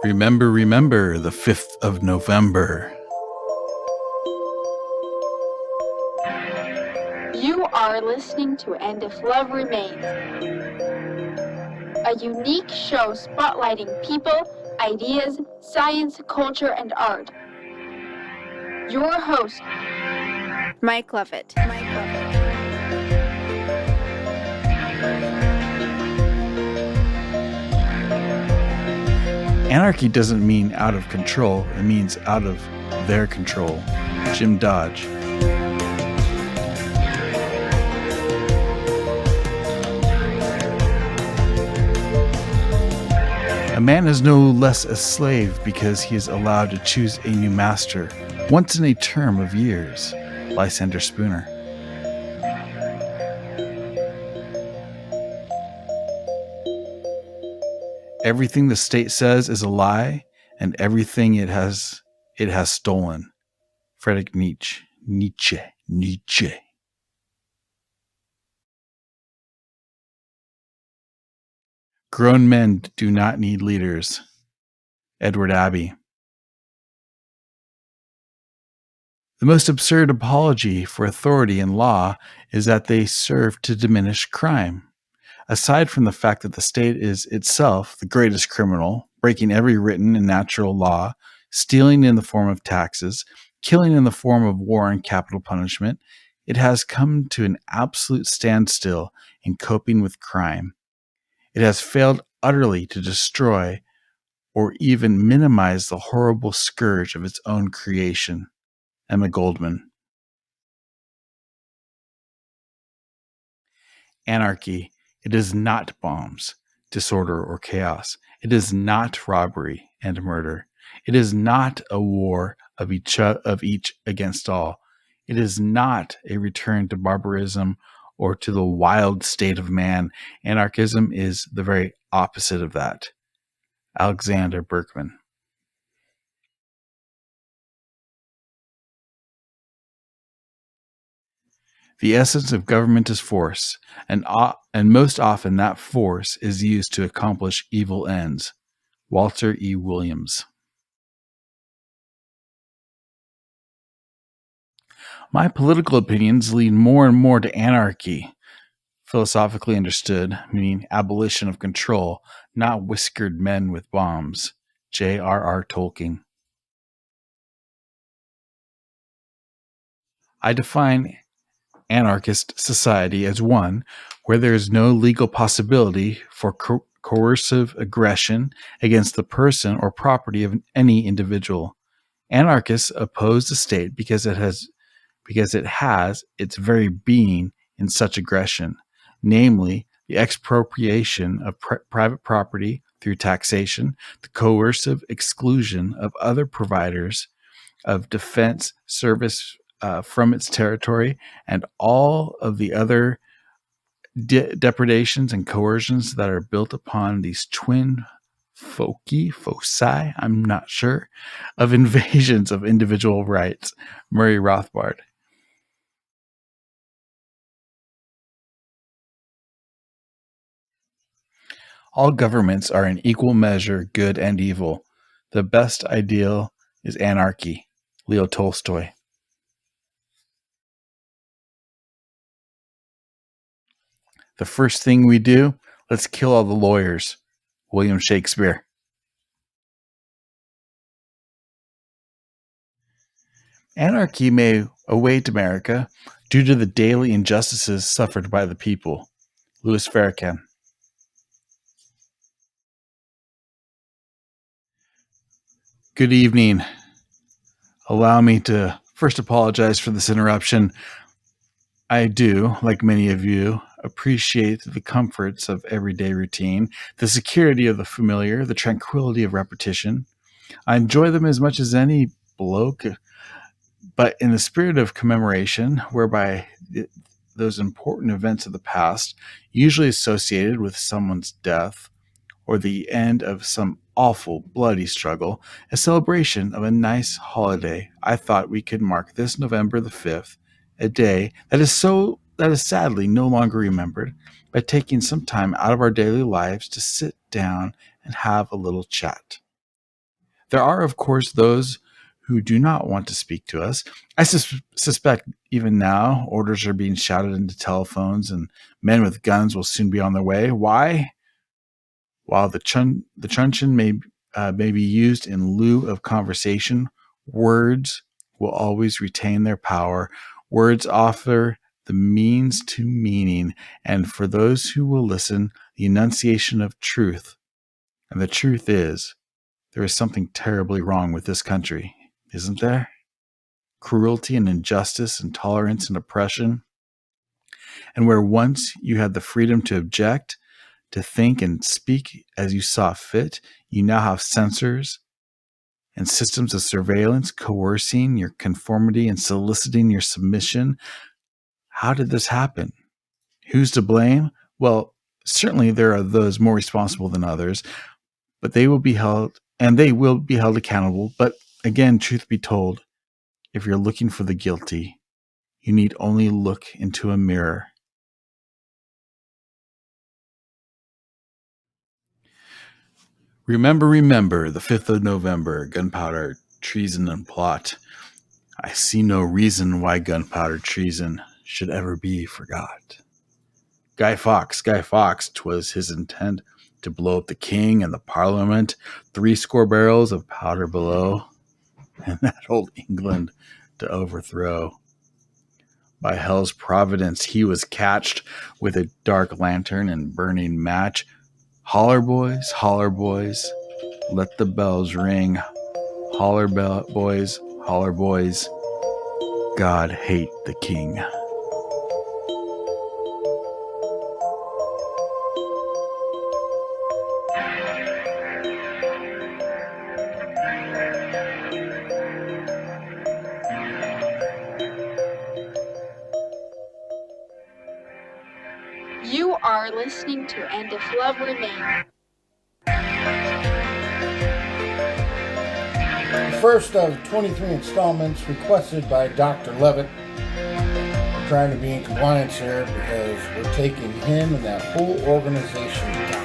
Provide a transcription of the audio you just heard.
Remember, remember the 5th of November. You are listening to And If Love Remains, a unique show spotlighting people, ideas, science, culture, and art. Your host, Mike Lovett. Anarchy doesn't mean out of control, it means out of their control. Jim Dodge. A man is no less a slave because he is allowed to choose a new master once in a term of years. Lysander Spooner. Everything the state says is a lie, and everything it has stolen. Friedrich Nietzsche. Grown men do not need leaders. Edward Abbey. The most absurd apology for authority and law is that they serve to diminish crime. Aside from the fact that the state is itself the greatest criminal, breaking every written and natural law, stealing in the form of taxes, killing in the form of war and capital punishment, it has come to an absolute standstill in coping with crime. It has failed utterly to destroy or even minimize the horrible scourge of its own creation. Emma Goldman. Anarchy. It is not bombs, disorder, or chaos. It is not robbery and murder. It is not a war of each against all. It is not a return to barbarism or to the wild state of man. Anarchism is the very opposite of that. Alexander Berkman. The essence of government is force, and most often that force is used to accomplish evil ends. Walter E. Williams. My political opinions lean more and more to anarchy, philosophically understood, meaning abolition of control, not whiskered men with bombs. J.R.R. Tolkien. I define anarchist society as one where there is no legal possibility for coercive aggression against the person or property of any individual. Anarchists oppose the state because it has its very being in such aggression, namely the expropriation of private property through taxation, the coercive exclusion of other providers of defense service from its territory, and all of the other depredations and coercions that are built upon these twin foci, I'm not sure, of invasions of individual rights. Murray Rothbard. All governments are in equal measure good and evil. The best ideal is anarchy. Leo Tolstoy. The first thing we do, let's kill all the lawyers. William Shakespeare. Anarchy may await America due to the daily injustices suffered by the people. Louis Farrakhan. Good evening. Allow me to first apologize for this interruption. I do, like many of you, appreciate the comforts of everyday routine, the security of the familiar, the tranquility of repetition. I enjoy them as much as any bloke, but in the spirit of commemoration, whereby those important events of the past, usually associated with someone's death or the end of some awful, bloody struggle, a celebration of a nice holiday, I thought we could mark this November the 5th a day that is sadly no longer remembered, by taking some time out of our daily lives to sit down and have a little chat. There are, of course, those who do not want to speak to us. I suspect even now orders are being shouted into telephones, and men with guns will soon be on their way. Why? While the truncheon may be used in lieu of conversation, words will always retain their power. Words offer the means to meaning, and for those who will listen, the enunciation of truth. And the truth is, there is something terribly wrong with this country, isn't there? Cruelty and injustice, intolerance and oppression. And where once you had the freedom to object, to think and speak as you saw fit, you now have censors and systems of surveillance coercing your conformity and soliciting your submission. How did this happen? Who's to blame? Well, certainly there are those more responsible than others, but they will be held accountable. But again, truth be told, if you're looking for the guilty, you need only look into a mirror. Remember, the 5th of November, gunpowder, treason, and plot. I see no reason why gunpowder treason should ever be forgot. Guy Fawkes, 'twas his intent to blow up the king and the parliament, 70 barrels of powder below, and that old England to overthrow. By hell's providence he was catched with a dark lantern and burning match. Holler boys, let the bells ring. Holler boys, God hate the king. You are listening to And If Love Remains. The first of 23 installments requested by Dr. Levitt. We're trying to be in compliance here because we're taking him and that whole organization down.